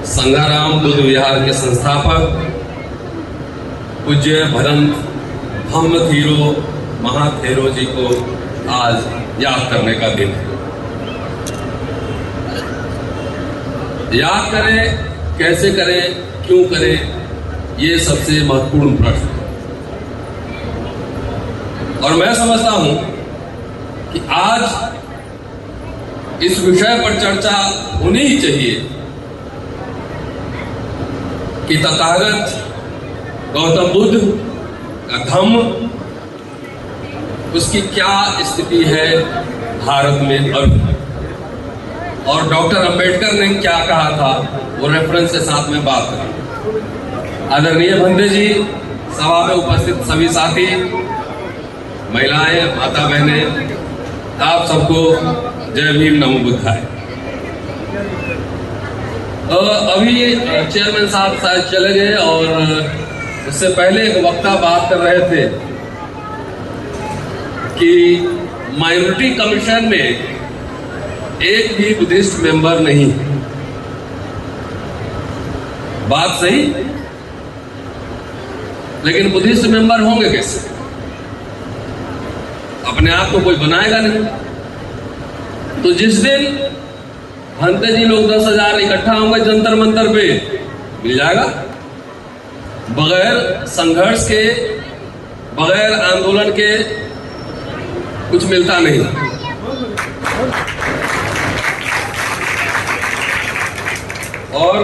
संघाराम बुद्ध विहार के संस्थापक पूज्य भदंत धम्मथीरो महाथेरो जी को आज याद करने का दिन है। याद करें, कैसे करें, क्यों करें, ये सबसे महत्वपूर्ण प्रश्न है। और मैं समझता हूं कि आज इस विषय पर चर्चा होनी ही चाहिए कि तथागत गौतम बुद्ध का धम्म, उसकी क्या स्थिति है भारत में अब, और डॉक्टर अंबेडकर ने क्या कहा था, वो रेफरेंस के साथ में बात करें। आदरणीय भंते जी, सभा में उपस्थित सभी साथी, महिलाएं, माता बहने, आप सबको जय भीम, नमो बुद्धाय। अभी चेयरमैन साहब शायद चले गए और उससे पहले एक वक्ता बात कर रहे थे कि माइनॉरिटी कमीशन में एक भी बुद्धिस्ट मेंबर नहीं। बात सही, लेकिन बुद्धिस्ट मेंबर होंगे कैसे? अपने आप को कोई बनाएगा नहीं। तो जिस दिन भंते जी लोग 10,000 इकट्ठा होंगे जंतर मंतर पे, मिल जाएगा। बगैर संघर्ष के, बगैर आंदोलन के कुछ मिलता नहीं। और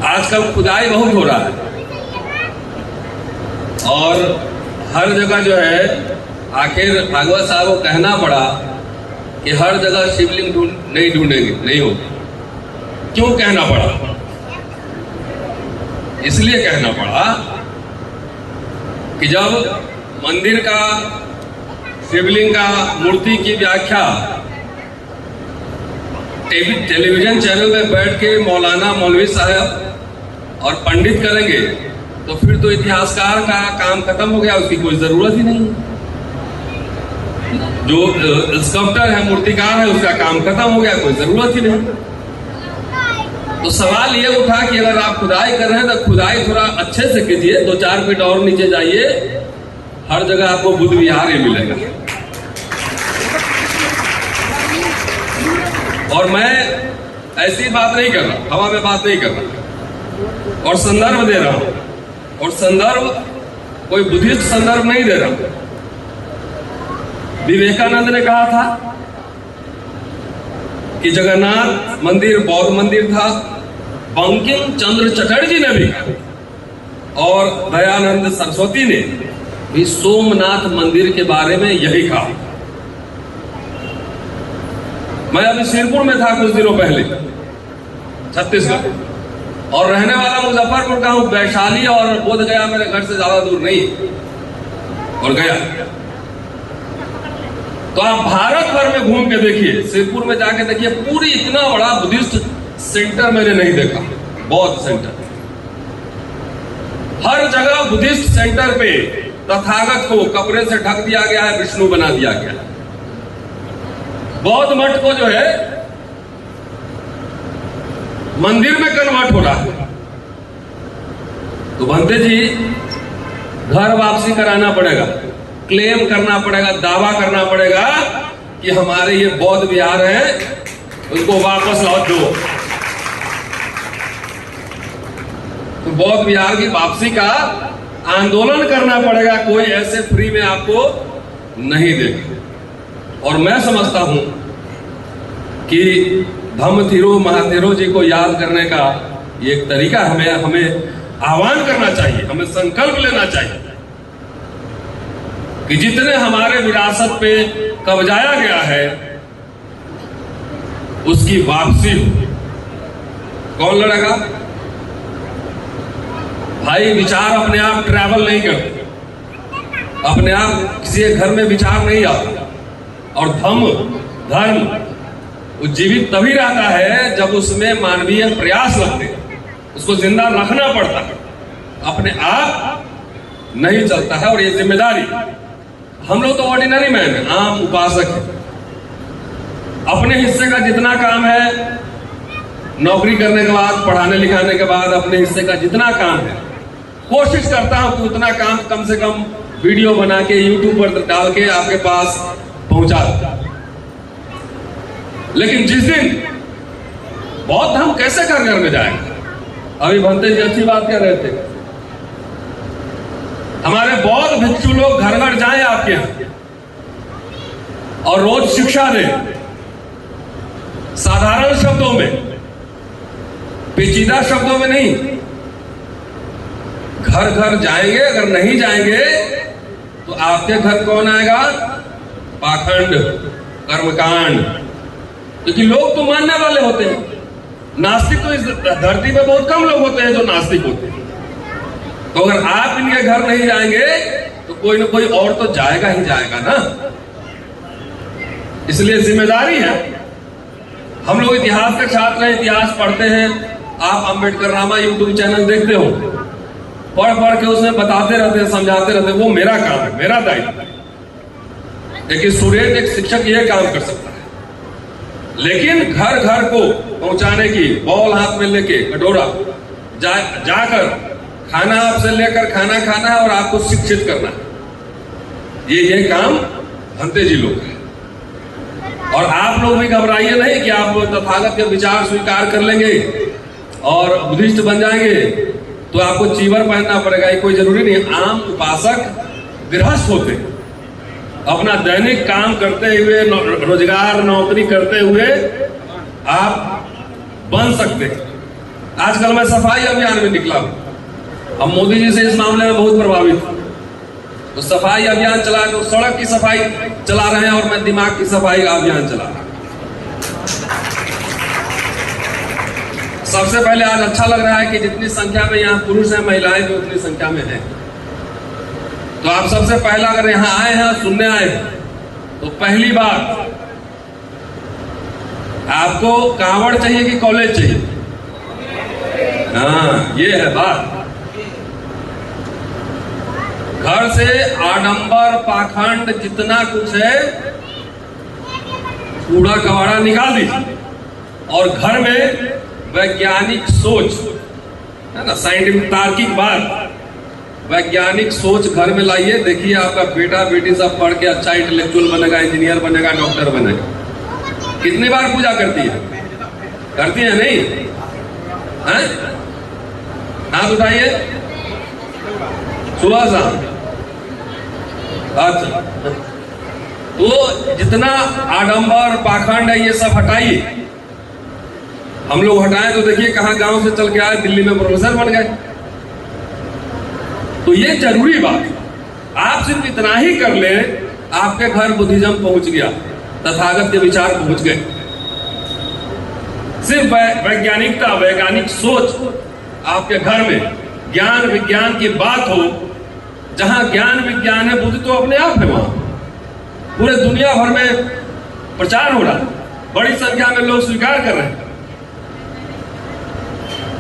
आजकल खुदाई बहुत हो रहा है और हर जगह जो है, आखिर भागवत साहब को कहना पड़ा कि हर जगह शिवलिंग नहीं ढूंढेंगे, नहीं होगी। क्यों कहना पड़ा? इसलिए कहना पड़ा कि जब मंदिर का, शिवलिंग का, मूर्ति की व्याख्या टेलीविजन चैनल में बैठ के मौलाना, मौलवी साहब और पंडित करेंगे, तो फिर तो इतिहासकार का काम खत्म हो गया, उसकी कोई जरूरत ही नहीं। जो स्कल्प्टर है, मूर्तिकार है, उसका काम खत्म हो गया, कोई जरूरत ही नहीं। तो सवाल ये उठा कि अगर आप खुदाई कर रहे हैं तो खुदाई थोड़ा अच्छे से कीजिए, 2-4 फीट और नीचे जाइए, हर जगह आपको बुद्ध विहार ही मिलेगा। और मैं ऐसी बात नहीं कर रहा, हवा में बात नहीं कर रहा, और संदर्भ दे रहा हूं, और संदर्भ कोई बुद्धिस्ट संदर्भ नहीं दे रहा। विवेकानंद ने कहा था कि जगन्नाथ मंदिर बौद्ध मंदिर था। बंकिम चंद्र चटर्जी ने भी, और दयानंद सरस्वती ने भी सोमनाथ मंदिर के बारे में यही कहा। मैं अभी सिरपुर में था कुछ दिनों पहले, छत्तीसगढ़, और रहने वाला मुजफ्फरपुर का हूं। वैशाली और बोध गया मेरे घर से ज्यादा दूर नहीं, और गया। तो आप भारत भर में घूम के देखिए, सिरपुर में जाके देखिए, पूरी इतना बड़ा बुद्धिस्ट सेंटर मैंने नहीं देखा, बौद्ध सेंटर। हर जगह बुद्धिस्ट सेंटर पे तथागत को कपड़े से ढक दिया गया है, विष्णु बना दिया गया है। बौद्ध मठ को जो है मंदिर में कन्वर्ट हो रहा है। तो भंते जी, घर वापसी कराना पड़ेगा, क्लेम करना पड़ेगा, दावा करना पड़ेगा कि हमारे ये बौद्ध विहार है, उनको वापस लौट दो। तो बौद्ध विहार की वापसी का आंदोलन करना पड़ेगा, कोई ऐसे फ्री में आपको नहीं देगा। और मैं समझता हूं कि धम्मथीरो महाथेरो जी को याद करने का ये एक तरीका हमें आह्वान करना चाहिए, हमें संकल्प लेना चाहिए कि जितने हमारे विरासत पे कब्जाया गया है उसकी वापसी हो। कौन लड़ेगा भाई? विचार अपने आप ट्रैवल नहीं करते, अपने आप किसी घर में विचार नहीं आता। और धर्म वो जीवित तभी रहता है जब उसमें मानवीय प्रयास लगते, उसको जिंदा रखना पड़ता है, अपने आप नहीं चलता है। और ये जिम्मेदारी, हम लोग तो ऑर्डिनरी मैन है, आम उपासक है, अपने हिस्से का जितना काम है, नौकरी करने के बाद, पढ़ाने लिखाने के बाद अपने हिस्से का जितना काम है, कोशिश करता हूं कि उतना काम कम से कम वीडियो बना के यूट्यूब पर डाल के आपके पास पहुंचा दूं। लेकिन जिस दिन बौद्ध धर्म कैसे घर घर में जाएंगे? अभी भंते जी अच्छी बात कह रहे थे, हमारे बौद्ध भिक्षु लोग घर घर जाएं आपके यहां और रोज शिक्षा दें, साधारण शब्दों में, पेचीदा शब्दों में नहीं। घर घर जाएंगे, अगर नहीं जाएंगे तो आपके घर कौन आएगा? पाखंड, कर्मकांड। क्योंकि लोग तो मानने वाले होते हैं, नास्तिक तो इस धरती पे बहुत कम लोग होते हैं जो नास्तिक होते हैं। तो अगर आप इनके घर नहीं जाएंगे तो कोई ना कोई और तो जाएगा ही जाएगा ना। इसलिए जिम्मेदारी है। हम लोग इतिहास के छात्र हैं, इतिहास पढ़ते हैं। आप अंबेडकर रामा यूट्यूब चैनल देखते हो, पढ़ पढ़ के उसमें बताते रहते हैं, समझाते रहते हैं। वो मेरा काम है, मेरा दायित्व है। एक स्टूडेंट, एक शिक्षक ये काम कर सकता है। लेकिन घर घर को पहुंचाने की, बॉल हाथ में लेके, कटोरा जाकर खाना आपसे लेकर खाना खाना है और आपको शिक्षित करना है। ये काम भंते जी लोग हैं। और आप लोग भी घबराइए नहीं कि आप तथागत के विचार स्वीकार कर लेंगे और बुद्धिस्ट बन जाएंगे तो आपको चीवर पहनना पड़ेगा। ये कोई जरूरी नहीं। आम उपासक गृहस्थ होते हैं, अपना दैनिक काम करते हुए, रोजगार नौकरी करते हुए आप बन सकते हैं। आजकल मैं सफाई अभियान में निकला हूं। हम मोदी जी से इस मामले में बहुत प्रभावित हूं। तो सफाई अभियान चला, तो सड़क की सफाई चला रहे हैं और मैं दिमाग की सफाई का अभियान चला रहा हूं। सबसे पहले आज अच्छा लग रहा है कि जितनी संख्या में यहाँ पुरुष हैं, महिलाएं भी उतनी संख्या में हैं। तो आप सबसे पहला अगर यहां आए हैं, सुनने आए हैं, तो पहली बात, आपको कांवड़ चाहिए कि कॉलेज चाहिए? हाँ, ये है बात। घर से आडंबर, पाखंड, जितना कुछ है, कूड़ा कबाड़ा निकाल दीजिए और घर में वैज्ञानिक सोच, है ना, साइंटिफिक तार्किक बात, वैज्ञानिक सोच घर में लाइए। देखिए आपका बेटा बेटी सब पढ़ के अच्छा इंटेलेक्चुअल बनेगा, इंजीनियर बनेगा, डॉक्टर बनेगा। कितनी बार पूजा करती है? करती है नहीं? हैं? हाथ उठाइए। सुबह शाम। अच्छा, तो जितना आडंबर, पाखंड है, ये सब हटाइए। हम लोग हटाएं तो देखिए कहां गांव से चल के आए, दिल्ली में प्रोफेसर बन गए। तो ये जरूरी बात, आप सिर्फ इतना ही कर ले, आपके घर बुद्धिज्म पहुंच गया, तथागत के विचार पहुंच गए। सिर्फ वैज्ञानिकता, वैज्ञानिक सोच आपके घर में, ज्ञान विज्ञान की बात हो। जहां ज्ञान विज्ञान है, बुद्ध तो अपने आप है। वहां पूरे दुनिया भर में प्रचार हो रहा है, बड़ी संख्या में लोग स्वीकार कर रहे हैं।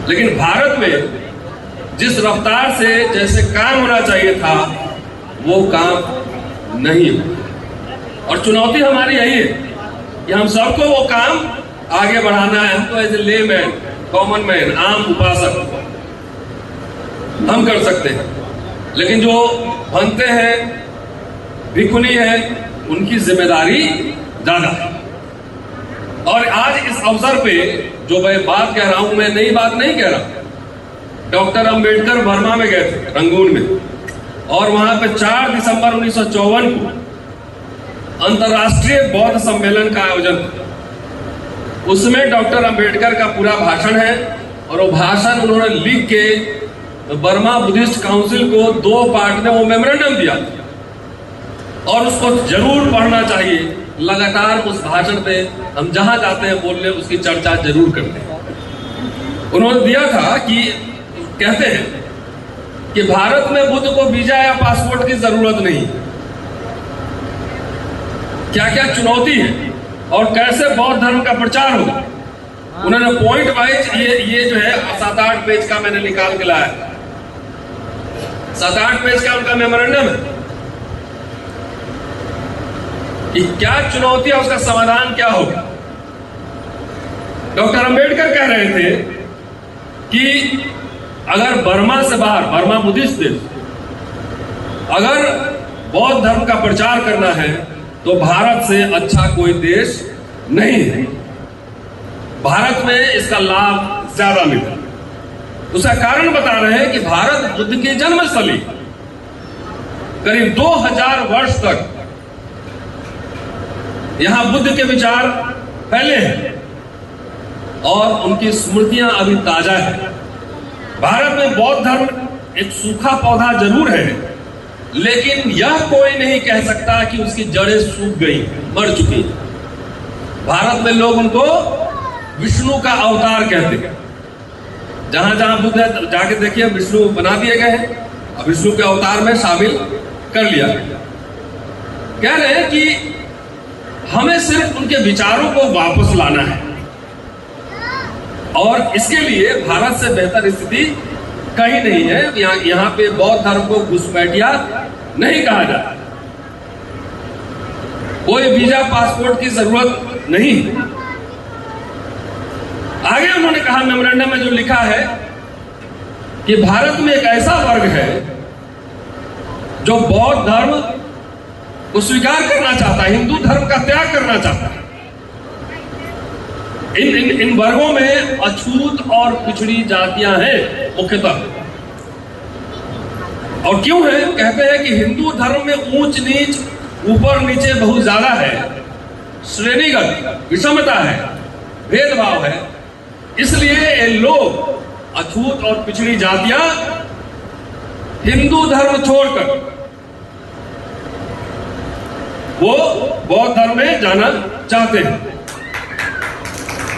लेकिन भारत में जिस रफ्तार से जैसे काम होना चाहिए था, वो काम नहीं हुआ। और चुनौती हमारी यही है कि हम सबको वो काम आगे बढ़ाना है। हम तो as a layman, common man, आम उपासक हम कर सकते हैं। लेकिन जो भंते हैं, भिखुनी है, उनकी जिम्मेदारी ज्यादा है। और आज इस अवसर पे जो मैं बात कह रहा हूं, मैं नई बात नहीं कह रहा। डॉक्टर अंबेडकर बर्मा में गए थे, रंगून में, और वहां पे 4 दिसंबर 1954 को अंतर्राष्ट्रीय बौद्ध सम्मेलन का आयोजन था। उसमें डॉक्टर अंबेडकर का पूरा भाषण है और वो भाषण उन्होंने लिख के बर्मा बुद्धिस्ट काउंसिल को 2 पार्ट में वो मेमोरेंडम दिया और उसको जरूर पढ़ना चाहिए। लगातार उस भाषण पे हम जहां जाते हैं बोलने, उसकी चर्चा जरूर करते हैं। उन्होंने दिया था कि कहते हैं कि भारत में बुद्ध को वीजा या पासपोर्ट की जरूरत नहीं। क्या क्या चुनौती है और कैसे बौद्ध धर्म का प्रचार होगा, उन्होंने पॉइंट वाइज ये जो है 7-8 पेज का मैंने निकाल के लाया। 7-8 पेज का उनका मेमोरेंडम है। कि क्या चुनौती है, उसका समाधान क्या होगा। डॉक्टर अंबेडकर कह रहे थे कि अगर बर्मा से बाहर, बर्मा बुद्धिस्ट देश, अगर बौद्ध धर्म का प्रचार करना है तो भारत से अच्छा कोई देश नहीं है। भारत में इसका लाभ ज्यादा मिलता। उसका कारण बता रहे हैं कि भारत बुद्ध की जन्मस्थली, करीब 2000 वर्ष तक यहां बुद्ध के विचार फैले हैं और उनकी स्मृतियां अभी ताजा है। भारत में बौद्ध धर्म एक सूखा पौधा जरूर है, लेकिन यह कोई नहीं कह सकता कि उसकी जड़ें सूख गई, मर चुकी। भारत में लोग उनको विष्णु का अवतार कहते हैं। जहां जहां बुद्ध है जाके देखिए विष्णु बना दिए गए हैं, अब विष्णु के अवतार में शामिल कर लिया। कह रहे हैं कि हमें सिर्फ उनके विचारों को वापस लाना है और इसके लिए भारत से बेहतर स्थिति कहीं नहीं है। यहाँ पे बौद्ध धर्म को घुसपैठिया नहीं कहा जाता, कोई वीजा पासपोर्ट की जरूरत नहीं। आगे उन्होंने कहा मेमोरेंडम में जो लिखा है कि भारत में एक ऐसा वर्ग है जो बौद्ध धर्म को स्वीकार करना चाहता है, हिंदू धर्म का त्याग करना चाहता है। इन वर्गों में अछूत और पिछड़ी जातियां हैं मुख्यतः। और क्यों है? कहते हैं कि हिंदू धर्म में ऊंच नीच, ऊपर नीचे बहुत ज्यादा है, श्रेणीगत विषमता है, भेदभाव है। इसलिए ये लोग अछूत और पिछड़ी जातियां हिंदू धर्म छोड़कर वो बौद्ध धर्म में जाना चाहते हैं।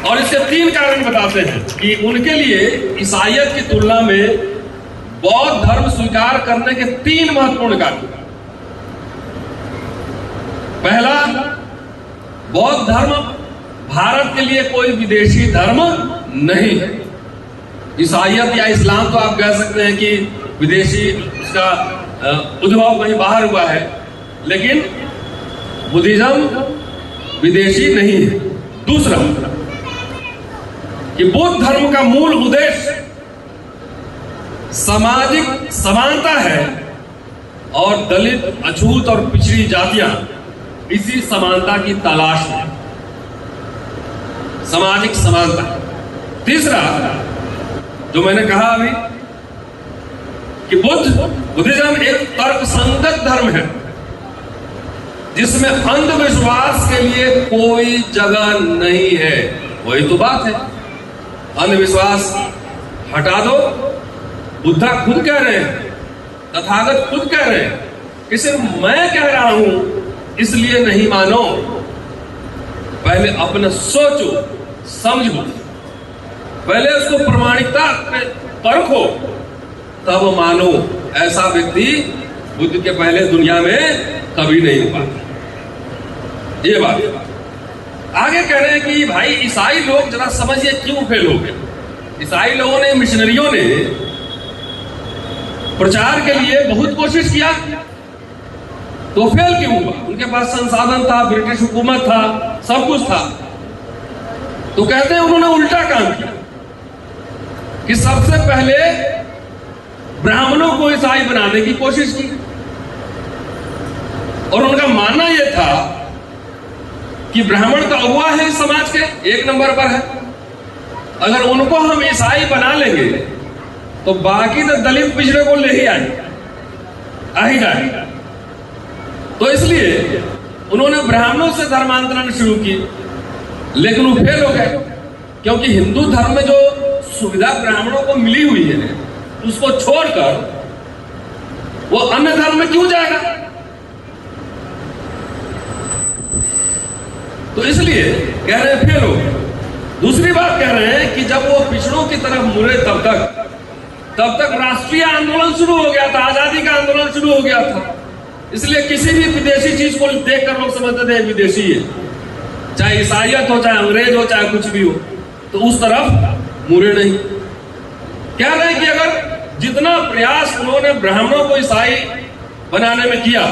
और इसके 3 कारण बताते हैं कि उनके लिए ईसाईयत की तुलना में बौद्ध धर्म स्वीकार करने के 3 महत्वपूर्ण कारण। पहला, बौद्ध धर्म भारत के लिए कोई विदेशी धर्म नहीं है। ईसाईयत या इस्लाम तो आप कह सकते हैं कि विदेशी, उसका उद्भव कहीं बाहर हुआ है, लेकिन बुद्धिज्म विदेशी नहीं है। दूसरा, कि बुद्ध धर्म का मूल उद्देश्य सामाजिक समानता है और दलित, अछूत और पिछड़ी जातियां इसी समानता की तलाश में, सामाजिक समानता। तीसरा, जो मैंने कहा अभी कि बुद्धिज्म एक तर्कसंगत धर्म है जिसमें अंधविश्वास के लिए कोई जगह नहीं है। वही तो बात है, अंधविश्वास हटा दो। बुद्धा खुद कह रहे हैं, तथागत खुद कह रहे हैं कि सिर्फ मैं कह रहा हूं इसलिए नहीं मानो, पहले अपना सोचो समझो, पहले उसको प्रमाणिकता पे परखो तब मानो। ऐसा व्यक्ति बुद्ध के पहले दुनिया में कभी नहीं हो पाता। ये बात आगे कह रहे हैं कि भाई ईसाई लोग जरा समझिए क्यों फेल हो गए। ईसाई लोगों ने, मिशनरियों ने प्रचार के लिए बहुत कोशिश किया तो फेल क्यों हुआ? उनके पास संसाधन था, ब्रिटिश हुकूमत था, सब कुछ था। तो कहते हैं उन्होंने उल्टा काम किया कि सबसे पहले ब्राह्मणों को ईसाई बनाने की कोशिश की और उनका मानना यह था कि ब्राह्मण तो अगुवा है इस समाज के, 1 नंबर पर है। अगर उनको हम ईसाई बना लेंगे तो बाकी तो दलित पिछड़े को ले ही आ ही जाएगा। तो इसलिए उन्होंने ब्राह्मणों से धर्मांतरण शुरू की, लेकिन वो फेल हो गए क्योंकि हिंदू धर्म में जो सुविधा ब्राह्मणों को मिली हुई है उसको छोड़कर वो अन्य धर्म में क्यों जाएगा? तो इसलिए कह रहे हैं फेल हो गए। दूसरी बात कह रहे हैं कि जब वो पिछड़ों की तरफ मुड़े तब तक राष्ट्रीय आंदोलन शुरू हो गया था, आजादी का आंदोलन शुरू हो गया था। इसलिए किसी भी विदेशी चीज को देखकर लोग समझते थे विदेशी है, चाहे ईसाईयत हो, चाहे अंग्रेज हो, चाहे कुछ भी हो, तो उस तरफ मुड़े नहीं। कह रहे हैं कि अगर जितना प्रयास उन्होंने ब्राह्मणों को ईसाई बनाने में किया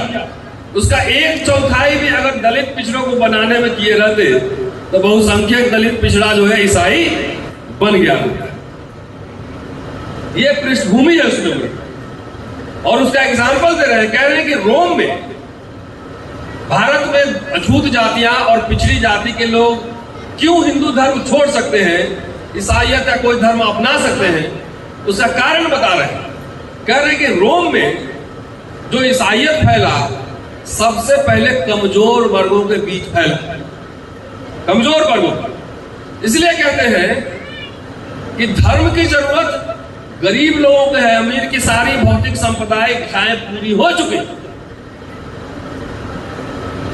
उसका 1/4 भी अगर दलित पिछड़ों को बनाने में किए रहते तो बहुसंख्यक दलित पिछड़ा जो है ईसाई बन गया। ये पृष्ठभूमि है उसके ऊपर। और उसका एग्जाम्पल दे रहे हैं, कह रहे हैं कि रोम में, भारत में अछूत जातियां और पिछड़ी जाति के लोग क्यों हिंदू धर्म छोड़ सकते हैं, ईसाइयत या कोई धर्म अपना सकते हैं, उसका कारण बता रहे हैं। कह रहे हैं कि रोम में जो ईसाइयत फैला सबसे पहले कमजोर वर्गों के बीच फैला, कमजोर वर्गों। इसलिए कहते हैं कि धर्म की जरूरत गरीब लोगों को है, अमीर की सारी भौतिक संपदाएं इच्छाएं पूरी हो चुकी।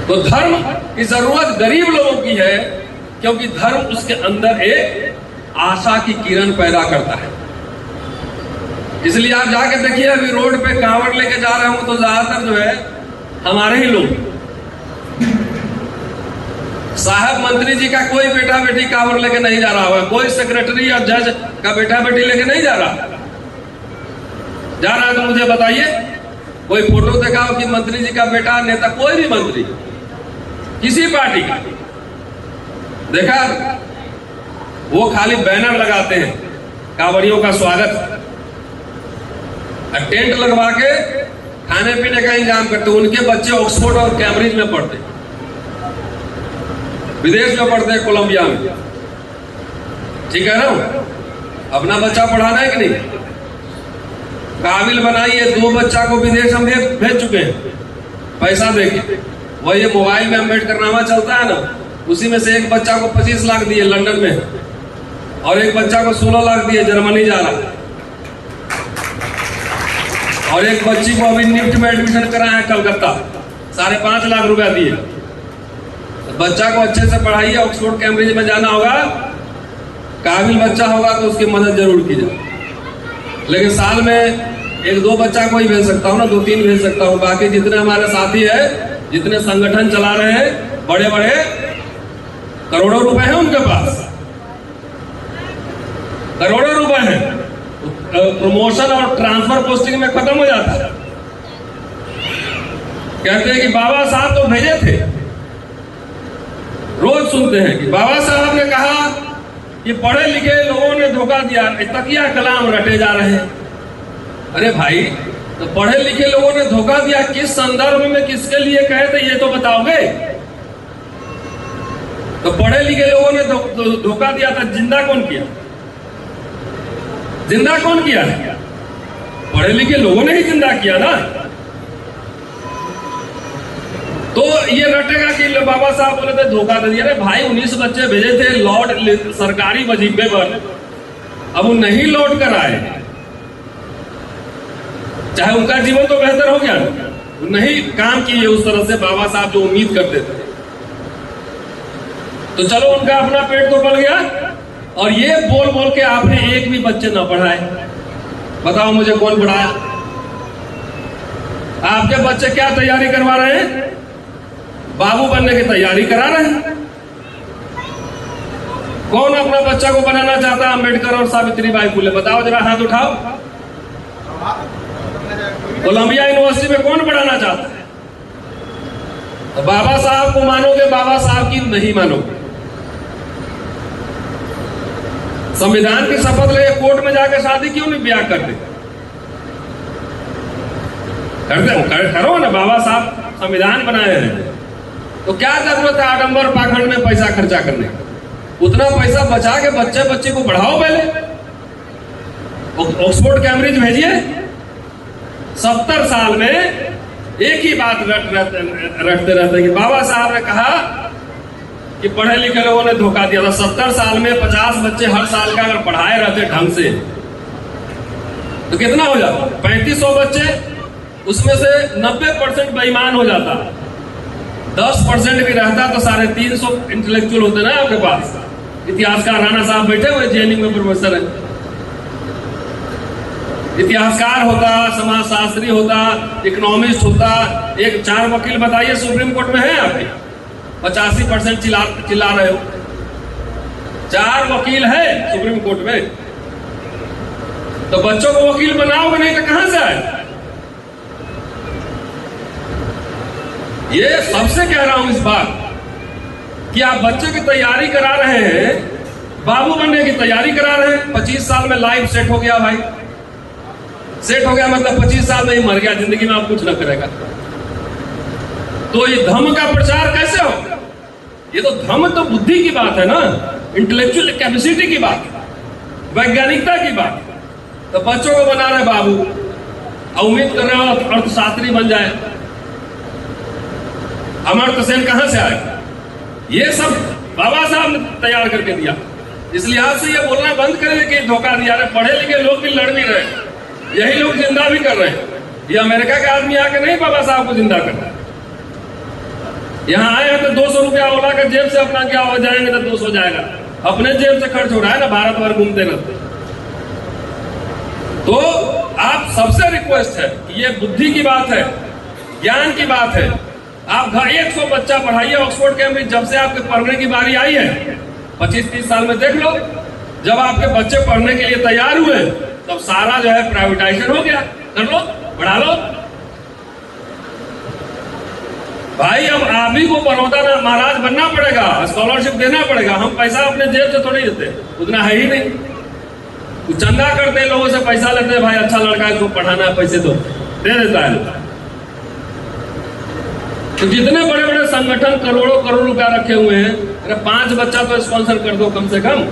तो धर्म की जरूरत गरीब लोगों की है, क्योंकि धर्म उसके अंदर एक आशा की किरण पैदा करता है। इसलिए आप जाके देखिए, अभी रोड पे कांवड़ लेके जा रहे हूं तो ज्यादातर जो है हमारे ही लोग, साहब मंत्री जी का कोई बेटा बेटी कांवड़ लेके नहीं जा रहा होगा, कोई सेक्रेटरी और जज का बेटा बेटी लेके नहीं जा रहा है तो मुझे बताइए, कोई फोटो देखा हो कि मंत्री जी का बेटा, नेता, कोई भी मंत्री किसी पार्टी का देखा? वो खाली बैनर लगाते हैं कांवड़ियों का स्वागत, टेंट लगवा के खाने पीने का इंतजाम करते। उनके बच्चे ऑक्सफोर्ड और कैम्ब्रिज में पढ़ते, विदेश में पढ़ते हैं, कोलंबिया में। ठीक है ना? अपना बच्चा पढ़ाना है कि नहीं? काबिल बनाइए। 2 बच्चा को विदेश हम भेज चुके हैं पैसा देके। वह ये मोबाइल में अम्बेडकर नामा चलता है ना, उसी में से एक बच्चा को 25 लाख दिए लंदन में, और एक बच्चा को 16 लाख दिए जर्मनी जा रहा है, और एक बच्ची को अभी निफ्ट में एडमिशन कराया है कलकत्ता, 5.5 लाख रुपया दिए। बच्चा को अच्छे से पढ़ाइए, ऑक्सफोर्ड कैम्ब्रिज में जाना होगा, काबिल बच्चा होगा तो उसकी मदद जरूर की जाए। लेकिन साल में 1-2 बच्चा को ही भेज सकता हूँ ना, 2-3 भेज सकता हूँ। बाकी जितने हमारे साथी है, जितने संगठन चला रहे हैं, बड़े बड़े करोड़ों रुपए हैं उनके पास, करोड़ों रुपए हैं, प्रमोशन और ट्रांसफर पोस्टिंग में खत्म हो जाता है। कहते हैं कि बाबा साहब तो भेजे थे, रोज सुनते हैं कि बाबा साहब ने कहा कि पढ़े लिखे लोगों ने धोखा दिया, तकिया कलाम रटे जा रहे हैं। अरे भाई, तो पढ़े लिखे लोगों ने धोखा दिया, किस संदर्भ में, किसके लिए कहे थे, ये तो बताओगे? तो पढ़े लिखे लोगों ने धोखा दिया था, जिंदा कौन किया? जिंदा कौन किया? पढ़े लिखे लोगों ने ही जिंदा किया ना। तो ये रटेगा कि बाबा साहब बोले थे धोखा दे दिया। अरे भाई, 19 बच्चे भेजे थे लौट सरकारी वजीफे पर, अब वो नहीं लौट कर आए, चाहे उनका जीवन तो बेहतर हो गया, नहीं काम किए उस तरह से बाबा साहब जो उम्मीद करते थे। तो चलो, उनका अपना पेट तो पल गया, और ये बोल बोल के आपने एक भी बच्चे ना पढ़ाए। बताओ मुझे, कौन पढ़ाया? आपके बच्चे क्या तैयारी करवा रहे हैं? बाबू बनने की तैयारी करा रहे हैं। कौन अपना बच्चा को बनाना चाहता है अम्बेडकर और सावित्री बाई फुले? बताओ जरा, हाथ उठाओ। कोलंबिया यूनिवर्सिटी में कौन पढ़ाना चाहता है? तो बाबा साहब को मानोगे, बाबा साहब की नहीं मानोगे। संविधान की शपथ लेके कोर्ट में जाकर शादी क्यों नहीं ब्याह करते? करो ना, बाबा साहब संविधान बनाए हैं, तो क्या जरूरत है आडंबर पाखंड में पैसा खर्चा करने का? उतना पैसा बचा के बच्चे बच्चे को पढ़ाओ। पहले ऑक्सफोर्ड कैम्ब्रिज भेजिए। 70 साल में एक ही बात रटते रहते कि बाबा साहब ने कहा कि पढ़े लिखे लोगों ने धोखा दिया था। 70 साल में 50 बच्चे हर साल का अगर पढ़ाए रहते ढंग से तो कितना हो जाता? 3500 बच्चे, उसमें से 90% बेईमान हो जाता, 10% भी रहता तो 350 इंटेलेक्चुअल होते ना आपके पास। इतिहासकार राणा साहब बैठे हुए जेएनयू में प्रोफेसर है, इतिहासकार होता, समाजशास्त्री होता, इकोनॉमिस्ट होता। एक 4 वकील बताइए सुप्रीम कोर्ट में है आपके? 85% चिल्ला रहे हो। 4 वकील है सुप्रीम कोर्ट में, तो बच्चों को वकील बनाओगे नहीं तो कहां से आए? ये सबसे कह रहा हूं इस बार कि आप बच्चे की तैयारी करा रहे हैं, बाबू बनने की तैयारी करा रहे हैं, 25 साल में लाइफ सेट हो गया भाई, सेट हो गया मतलब 25 साल में ही मर गया, जिंदगी में आप कुछ न करेगा। तो ये धम्म का प्रचार कैसे हो? ये तो धम्म तो बुद्धि की बात है ना, इंटेलेक्चुअल कैपेसिटी की बात है, वैज्ञानिकता की बात है। तो बच्चों को बना रहे बाबू, उम्मीद कर रहे हो अर्थशास्त्री बन जाए। अमर्त्य सेन कहां से आए? ये सब बाबा साहब ने तैयार करके दिया। इसलिए आज से ये बोलना बंद करें कि धोखा दिया रहे, पढ़े लिखे लोग भी लड़ भी रहे, यही लोग जिंदा भी कर रहे हैं। ये अमेरिका के आदमी आके नहीं बाबा साहब को जिंदा कर रहा है। यहाँ आए हैं तो 200 रुपया ओला कर जेब से अपना क्या हो जाएंगे तो 200 जाएगा, अपने जेब से खर्च हो रहा है ना, भारत भर घूमते रहते। तो आप सबसे रिक्वेस्ट है कि ये बुद्धि की बात है, ज्ञान की बात है। आप घर 100 बच्चा पढ़ाइए ऑक्सफोर्ड कैम्ब्रिज, जब से आपके पढ़ने की बारी आई है 25-30 साल में देख लो, जब आपके बच्चे पढ़ने के लिए तैयार हुए तब सारा जो है प्राइवेटाइजेशन हो गया। कर लो, बढ़ा लो भाई। अब आप ही को बड़ौदा में महाराज बनना पड़ेगा, स्कॉलरशिप देना पड़ेगा। हम पैसा अपने जेब से थोड़ी देते, उतना है ही नहीं। चंदा करते लोगों से पैसा लेते, भाई अच्छा लड़का है इसको पढ़ाना है, पैसे दो, दे देता है। तो जितने बड़े बड़े संगठन करोड़ों करोड़ रुपया रखे हुए हैं, अरे 5 बच्चा तो स्पॉन्सर कर दो कम से कम।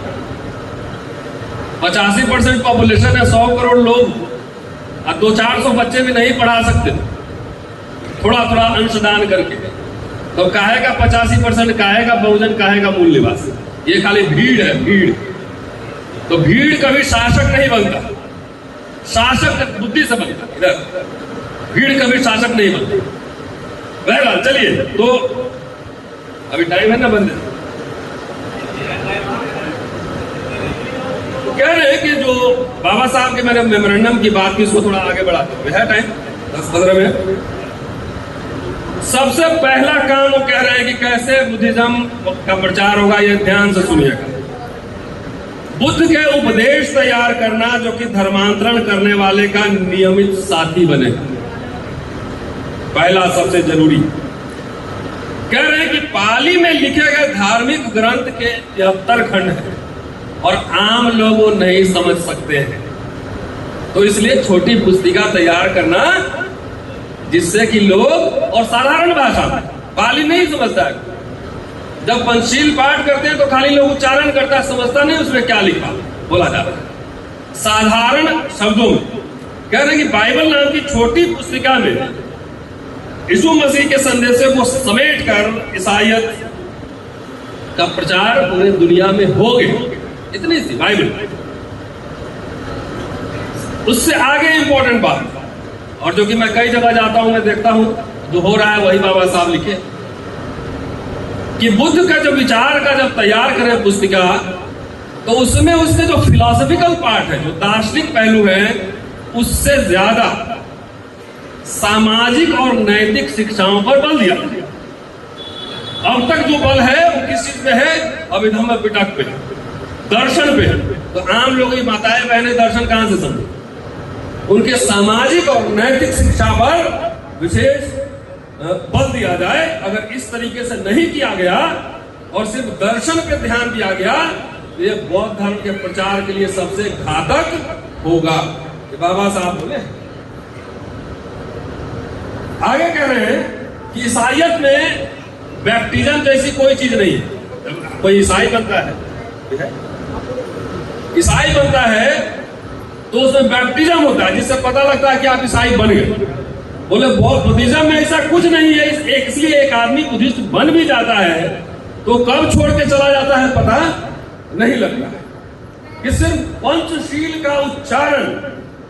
85% पॉपुलेशन है, 100 करोड़ लोग, और 200-400 बच्चे भी नहीं पढ़ा सकते थोड़ा थोड़ा अंशदान करके। तो काहे का 85%, काहे का बहुजन, काहे का मूल निवास? ये खाली भीड़ है, भीड़। तो भीड़ कभी शासक नहीं बनता, शासक बुद्धि से बनता। इधर भीड़ कभी शासक नहीं बनता। बहरहाल चलिए, तो अभी टाइम है ना बंदे, कह रहे हैं कि जो बाबा साहब के मेरे मेमोरेंडम की बात की, उसको थोड़ा आगे बढ़ाते हुए है टाइम 10-15 मिनट। सबसे पहला काम वो कह रहे हैं कि कैसे बुद्धिज्म का प्रचार होगा, ये ध्यान से सुनिएगा। बुद्ध के उपदेश तैयार करना जो कि धर्मांतरण करने वाले का नियमित साथी बने, पहला सबसे जरूरी। कह रहे हैं कि पाली में लिखे गए धार्मिक ग्रंथ के 73 खंड हैं और आम लोग वो नहीं समझ सकते हैं, तो इसलिए छोटी पुस्तिका तैयार करना जिससे कि लोग, और साधारण भाषा में, पाली नहीं समझता है। जब पंचशील पाठ करते हैं तो खाली लोग उच्चारण करता है, समझता नहीं उसमें क्या लिखा बोला जा रहा है। साधारण शब्दों में कह रहे हैं कि बाइबल नाम की छोटी पुस्तिका में यीशु मसीह के संदेशों को समेट कर ईसाइयत का प्रचार पूरे दुनिया में हो गया। इतनी सी बाइबल। उससे आगे इंपॉर्टेंट बात, और जो कि मैं कई जगह जाता हूं, मैं देखता हूं जो हो रहा है वही बाबा साहब लिखे, कि बुद्ध का जो विचार का जब तैयार करें पुस्तिका, तो उसमें उसके जो फिलॉसफिकल पार्ट है, जो दार्शनिक पहलू है, उससे ज्यादा सामाजिक और नैतिक शिक्षाओं पर बल दिया। अब तक जो बल है वो किस चीज पे है? अभिधम्म पिटक पे, दर्शन पे। तो आम लोग, ये माताएं बहनें दर्शन कहां से समझे? उनके सामाजिक और नैतिक शिक्षा पर विशेष बल दिया जाए। अगर इस तरीके से नहीं किया गया और सिर्फ दर्शन पे ध्यान दिया गया, तो ये बौद्ध धर्म के प्रचार के लिए सबसे घातक होगा, ये बाबा साहब बोले। आगे कह रहे हैं कि ईसाइयत में बैप्टिज्म जैसी कोई चीज नहीं है। कोई ईसाई बनता है, ईसाई बनता है तो उसमें बैप्टिज्म होता है, जिससे पता लगता है कि आप ईसाई बन गए। बोले बुद्धिज्म में ऐसा कुछ नहीं है। इसलिए एक आदमी बुद्धिस्ट बन भी जाता है तो कब छोड़ के चला जाता है पता नहीं लगता है, कि सिर्फ पंचशील का उच्चारण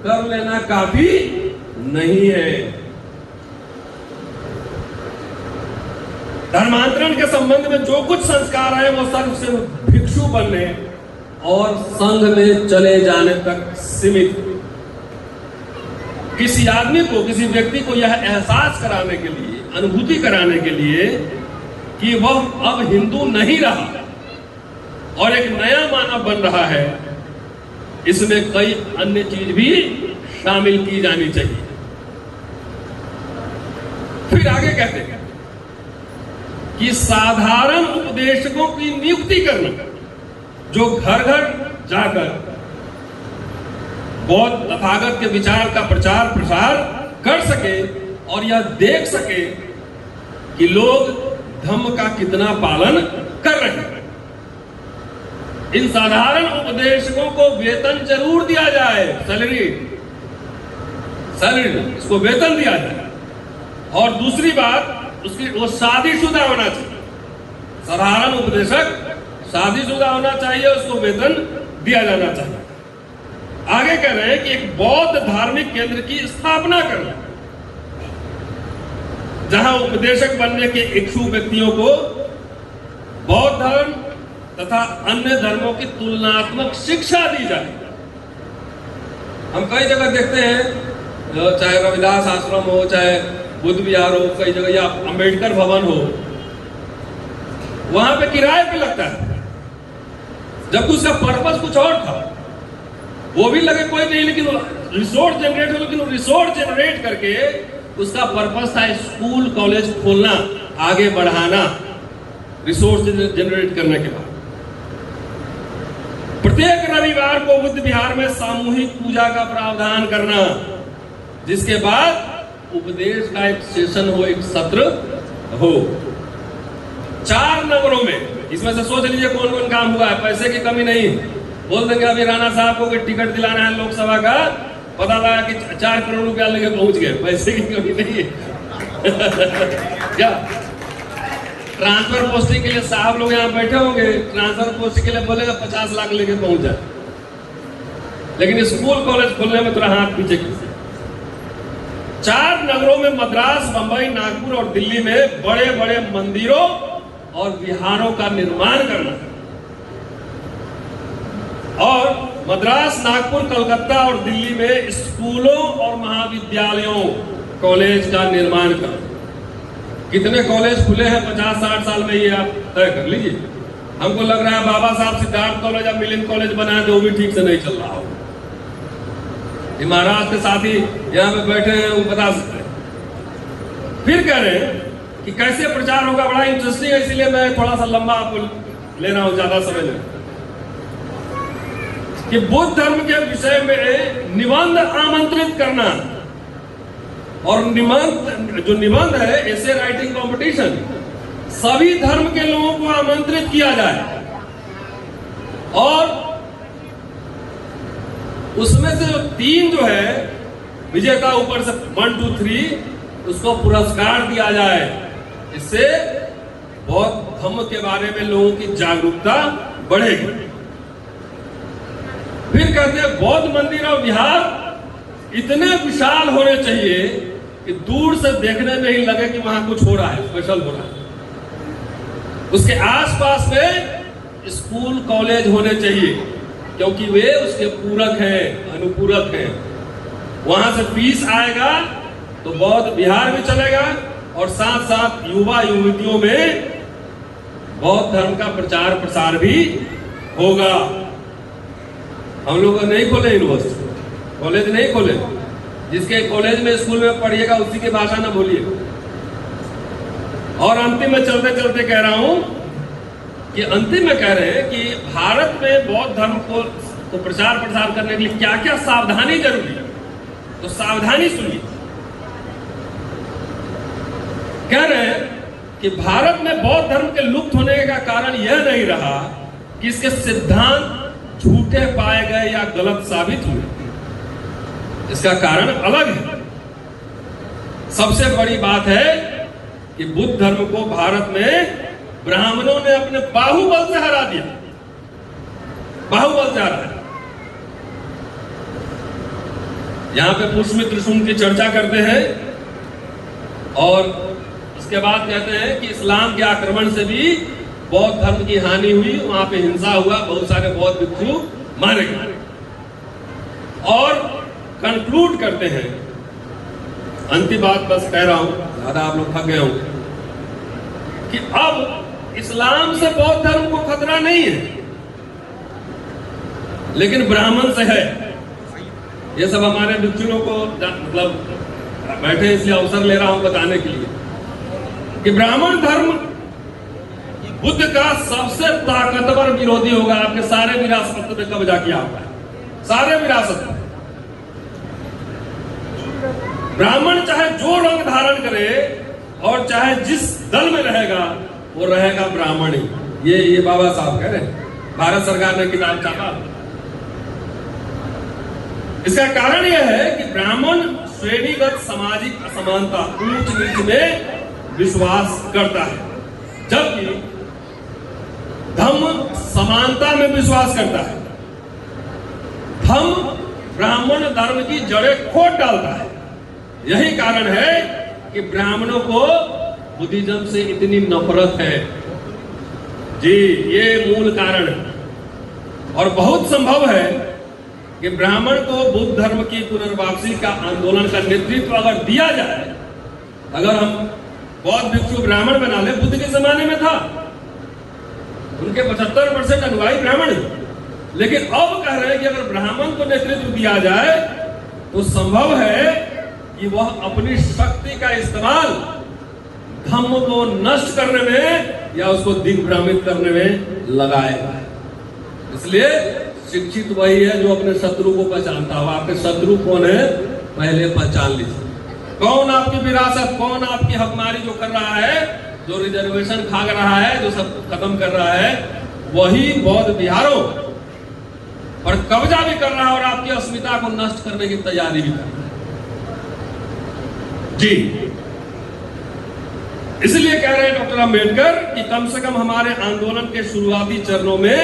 कर लेना काफी नहीं है। धर्मांतरण के संबंध में जो कुछ संस्कार है वो सिर्फ भिक्षु बनने और संघ में चले जाने तक सीमित। किसी आदमी को, किसी व्यक्ति को यह एहसास कराने के लिए, अनुभूति कराने के लिए कि वह अब हिंदू नहीं रहा और एक नया मानव बन रहा है, इसमें कई अन्य चीज भी शामिल की जानी चाहिए। फिर आगे कहते हैं कि साधारण उपदेशकों की नियुक्ति करना, जो घर घर जाकर बौद्ध तथागत के विचार का प्रचार प्रसार कर सके और यह देख सके कि लोग धम्म का कितना पालन कर रहे हैं। इन साधारण उपदेशकों को वेतन जरूर दिया जाए, सैलरी इसको वेतन दिया जाए। और दूसरी बात, उसकी वो शादीशुदा होना चाहिए। साधारण उपदेशक शादीशुदा होना चाहिए, उसको वेतन दिया जाना चाहिए। आगे कह रहे हैं कि एक बौद्ध धार्मिक केंद्र की स्थापना करना, जहां उपदेशक बनने के इच्छुक व्यक्तियों को बौद्ध धर्म तथा अन्य धर्मों की तुलनात्मक शिक्षा दी जाए। हम कई जगह देखते हैं, चाहे रविदास आश्रम हो, चाहे बुद्ध विहार हो, कई जगह या अंबेडकर भवन हो, वहां पे किराए पे लगता है, जबकि उसका पर्पस कुछ और था। वो भी लगे कोई नहीं, लेकिन रिसोर्स जनरेट हो, लेकिन रिसोर्स जनरेट करके उसका पर्पस था स्कूल कॉलेज खोलना, आगे बढ़ाना, रिसोर्स जनरेट करने के बाद। प्रत्येक रविवार को बुद्ध विहार में सामूहिक पूजा का प्रावधान करना, जिसके बाद उपदेश का एक सेशन हो, एक सत्र हो। 4 नगरों में, इसमें से सोच लीजिए कौन कौन काम हुआ है। पैसे की कमी नहीं, बोल देंगे अभी राणा साहब को टिकट दिलाना है लोकसभा का, पता लगा कि 4 करोड़ रुपया लेके पहुंच गए, पैसे की कमी नहीं है। क्या ट्रांसफर पोस्टिंग के लिए साहब लोग यहाँ बैठे होंगे, ट्रांसफर पोस्टिंग के लिए बोलेगा 50 लाख लेके पहुंच जाए, लेकिन स्कूल कॉलेज खोलने में थोड़ा हाथ पीछे खींचे। 4 नगरों में, मद्रास, बंबई, नागपुर और दिल्ली में बड़े बड़े मंदिरों और विहारों का निर्माण करना, और मद्रास, नागपुर, कलकत्ता और दिल्ली में स्कूलों और महाविद्यालयों, कॉलेज का निर्माण करना। कितने कॉलेज खुले हैं 50-60 साल में, ये आप तय कर लीजिए। हमको लग रहा है बाबा साहब सिद्धार्थ कॉलेज या मिलिंद कॉलेज बनाए थे, वो भी ठीक से नहीं चल रहा हो। महाराज के साथी यहाँ पे बैठे हैं, वो बता सकते हैं। फिर कह रहे हैं कि कैसे प्रचार होगा, बड़ा इंटरेस्टिंग है, इसीलिए मैं थोड़ा सा लंबा आपको ले रहा हूं, ज्यादा समय में। कि बुद्ध धर्म के विषय में निबंध आमंत्रित करना, और निबंध है ऐसे राइटिंग कंपटीशन, सभी धर्म के लोगों को आमंत्रित किया जाए, और उसमें से जो 3 जो है विजेता, ऊपर से 1, 2, 3 उसको पुरस्कार दिया जाए। इससे बौद्ध धर्म के बारे में लोगों की जागरूकता बढ़ेगी। फिर कहते हैं बौद्ध मंदिर और विहार इतने विशाल होने चाहिए कि दूर से देखने में ही लगे कि वहां कुछ हो रहा है, स्पेशल हो रहा है। उसके आसपास में स्कूल कॉलेज होने चाहिए, क्योंकि वे उसके पूरक हैं, अनुपूरक हैं। वहां से पीस आएगा तो बौद्ध विहार भी चलेगा, और साथ साथ युवा युवतियों में बौद्ध धर्म का प्रचार प्रसार भी होगा। हम लोग नहीं खोले यूनिवर्सिटी, कॉलेज नहीं खोले, जिसके कॉलेज में स्कूल में पढ़िएगा उसी की भाषा ना बोलिए। और अंतिम में चलते चलते कह रहा हूं कि अंतिम में कह रहे हैं कि भारत में बौद्ध धर्म को प्रचार प्रसार करने के लिए क्या क्या सावधानी जरूरी है, तो सावधानी सुनिए। कह रहे हैं कि भारत में बौद्ध धर्म के लुप्त होने का कारण यह नहीं रहा कि इसके सिद्धांत झूठे पाए गए या गलत साबित हुए, इसका कारण अलग है। सबसे बड़ी बात है कि बुद्ध धर्म को भारत में ब्राह्मणों ने अपने बाहुबल से हरा दिया, बाहुबल से हरा दिया। यहां पे पुष्यमित्र शुंग की चर्चा करते हैं, और उसके बाद कहते हैं कि इस्लाम के आक्रमण से भी बौद्ध धर्म की हानि हुई, वहां पे हिंसा हुआ, बहुत सारे बौद्ध भिक्षु मारे गए। और कंक्लूड करते हैं, अंतिम बात बस कह रहा हूं, ज्यादा आप लोग थक गए होंगे, कि अब इस्लाम से बौद्ध धर्म को खतरा नहीं है, लेकिन ब्राह्मण से है। ये सब हमारे भिक्षुओं को मतलब बैठे इसलिए अवसर ले रहा हूं बताने के लिए कि ब्राह्मण धर्म बुद्ध का सबसे ताकतवर विरोधी होगा आपके सारे विरासत पे कब्जा किया हुआ है, सारे विरासत पे। ब्राह्मण चाहे जो रंग धारण करे और चाहे जिस दल में रहेगा वो रहेगा ब्राह्मण ही। ये बाबा साहब कह रहे हैं, भारत सरकार ने किताब छापा। इसका कारण यह है कि ब्राह्मण श्रेणीगत सामाजिक असमानता, ऊंच नीच में विश्वास करता है, जबकि धम्म समानता में विश्वास करता है। धम्म ब्राह्मण धर्म की जड़ें खोद डालता है। यही कारण है कि ब्राह्मणों को बुद्धिज्म से इतनी नफरत है जी, ये मूल कारण है। और बहुत संभव है कि ब्राह्मण को बुद्ध धर्म की पुनर्वापसी का आंदोलन का नेतृत्व अगर दिया जाए, अगर हम बौद्ध भिक्षु ब्राह्मण बना ले, बुद्ध के जमाने में था, उनके 75% अनुयायी ब्राह्मण, लेकिन अब कह रहे हैं कि अगर ब्राह्मण को नेतृत्व दिया जाए तो संभव है कि वह अपनी शक्ति का इस्तेमाल धम्म को नष्ट करने में या उसको दिग्भ्रमित करने में लगाएगा। इसलिए शिक्षित वही है जो अपने शत्रु को पहचानता हो। आपके शत्रु कौन है पहले पहचान लीजिए। कौन आपकी विरासत, कौन आपकी हकमारी जो कर रहा है, जो रिजर्वेशन खा रहा है, जो सब खत्म कर रहा है, वही बौद्ध विहारों और कब्जा भी कर रहा है और आपकी अस्मिता को नष्ट करने की तैयारी भी कर रहा है जी। इसलिए कह रहे हैं डॉक्टर अंबेडकर कि कम से कम हमारे आंदोलन के शुरुआती चरणों में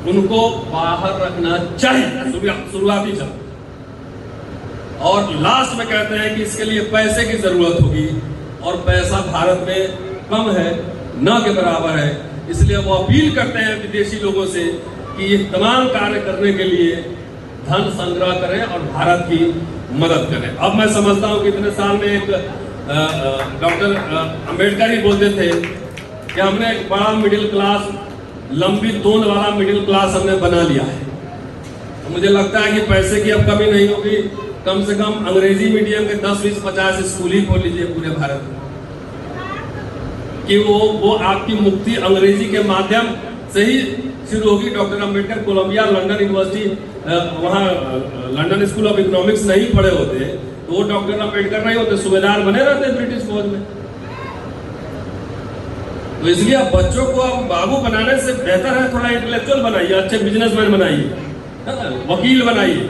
उनको बाहर रखना चाहिए, शुरुआती चरण। और लास्ट में कहते हैं कि इसके लिए पैसे की जरूरत होगी और पैसा भारत में कम है, न के बराबर है। इसलिए वो अपील करते हैं विदेशी लोगों से कि ये तमाम कार्य करने के लिए धन संग्रह करें और भारत की मदद करें। अब मैं समझता हूं कि इतने साल में एक डॉक्टर अंबेडकर ही बोलते थे कि हमने एक बड़ा मिडिल क्लास, लंबी तोंद वाला मिडिल क्लास हमने बना लिया है। तो मुझे लगता है कि पैसे की अब कमी नहीं होगी। कम से कम अंग्रेजी मीडियम के 10, 20, 50 स्कूल ही खोल लीजिए पूरे भारत में, कि वो आपकी मुक्ति अंग्रेजी के माध्यम से ही शुरू होगी। Doctor Ambedkar Columbia London university, वहाँ लंदन स्कूल ऑफ इकोनॉमिक्स नहीं पढ़े होते तो वो डॉक्टर अंबेडकर नहीं होते, सूबेदार बने रहते ब्रिटिश फौज में। तो इसलिए अब बच्चों को अब बाबू बनाने से बेहतर है थोड़ा इंटेलेक्चुअल बनाइए, अच्छे बिजनेसमैन बनाइए, वकील बनाइए,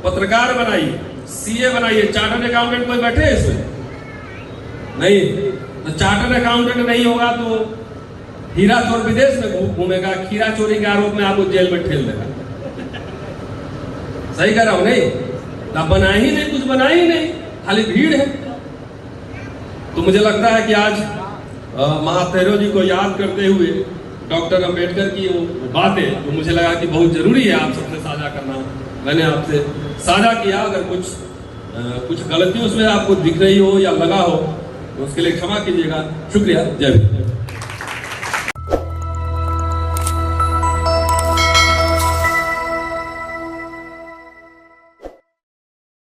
पत्रकार बनाइए, सीए बनाइए। चार्टर्ड अकाउंटेंट कोई बैठे है इसमें? नहीं। तो चार्टर्ड अकाउंटेंट नहीं होगा तो हीरा चोर विदेश में घूमेगा, खीरा चोरी के आरोप में आपको जेल में ठेल देगा। सही कह रहा हूं नहीं? तब बना ही नहीं, कुछ बना ही नहीं, खाली भीड़ है। तो मुझे लगता है कि आज महाथेरो जी को याद करते हुए डॉक्टर अंबेडकर की वो बातें तो मुझे लगा कि बहुत जरूरी है आप सबसे साझा करना। मैंने आपसे साझा किया। अगर कुछ गलती उसमें आपको दिख रही हो या लगा हो तो उसके लिए क्षमा कीजिएगा। शुक्रिया। जय हिंद।